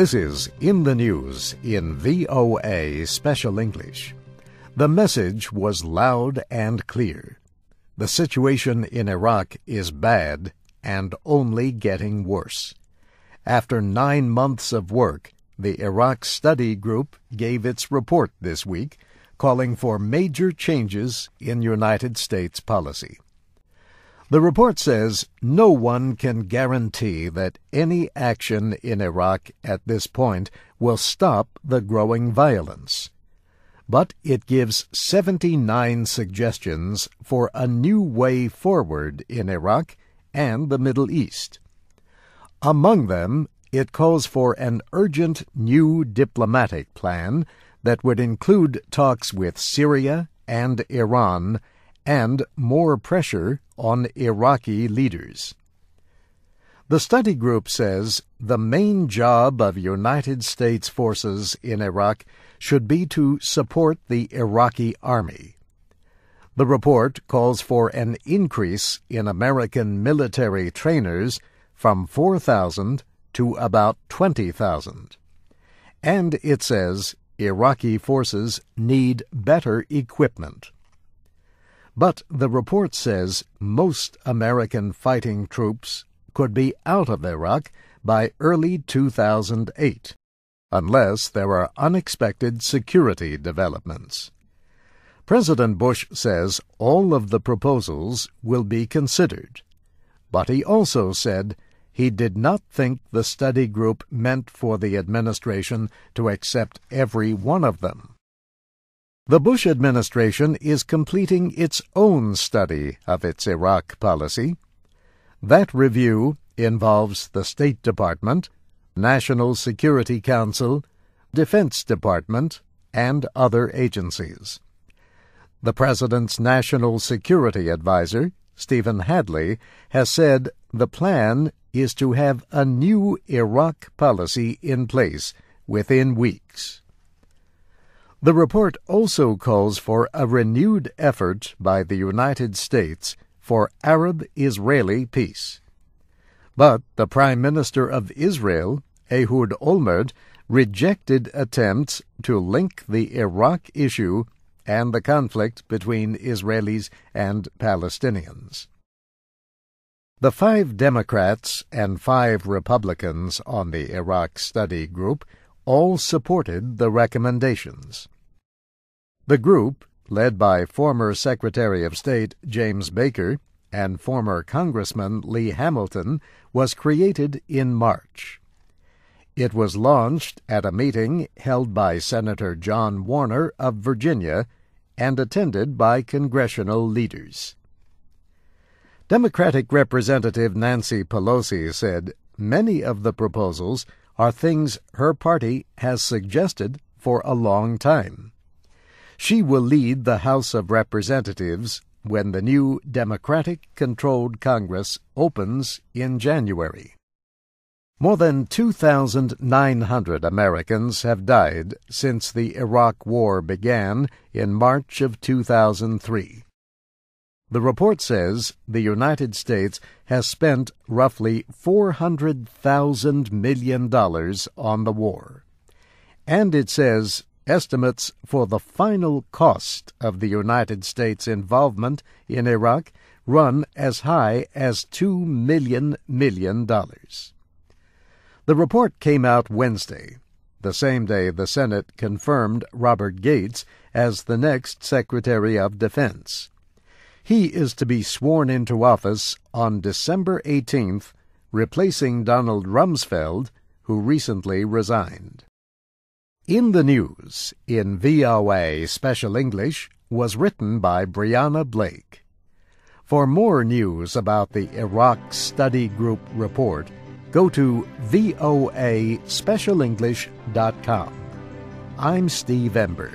This is In the News in VOA Special English. The message was loud and clear. The situation in Iraq is bad and only getting worse. After 9 months of work, the Iraq Study Group gave its report this week, calling for major changes in United States policy. The report says no one can guarantee that any action in Iraq at this point will stop the growing violence. But it gives 79 suggestions for a new way forward in Iraq and the Middle East. Among them, it calls for an urgent new diplomatic plan that would include talks with Syria and Iran and more pressure on Iraqi leaders. The study group says the main job of United States forces in Iraq should be to support the Iraqi army. The report calls for an increase in American military trainers from 4,000 to about 20,000. And it says Iraqi forces need better equipment. But the report says most American fighting troops could be out of Iraq by early 2008, unless there are unexpected security developments. President Bush says all of the proposals will be considered, but he also said he did not think the study group meant for the administration to accept every one of them. The Bush administration is completing its own study of its Iraq policy. That review involves the State Department, National Security Council, Defense Department, and other agencies. The President's National Security Advisor, Stephen Hadley, has said the plan is to have a new Iraq policy in place within weeks. The report also calls for a renewed effort by the United States for Arab-Israeli peace. But the Prime Minister of Israel, Ehud Olmert, rejected attempts to link the Iraq issue and the conflict between Israelis and Palestinians. The 5 Democrats and 5 Republicans on the Iraq Study Group all supported the recommendations. The group, led by former Secretary of State James Baker and former Congressman Lee Hamilton, was created in March. It was launched at a meeting held by Senator John Warner of Virginia and attended by congressional leaders. Democratic Representative Nancy Pelosi said many of the proposals are things her party has suggested for a long time. She will lead the House of Representatives when the new Democratic-controlled Congress opens in January. More than 2,900 Americans have died since the Iraq War began in March of 2003. The report says the United States has spent roughly $400,000 million on the war. And it says estimates for the final cost of the United States' involvement in Iraq run as high as $2 million. The report came out Wednesday, the same day the Senate confirmed Robert Gates as the next Secretary of Defense. He is to be sworn into office on December 18th, replacing Donald Rumsfeld, who recently resigned. In the News in VOA Special English was written by Brianna Blake. For more news about the Iraq Study Group report, go to voaspecialenglish.com. I'm Steve Ember.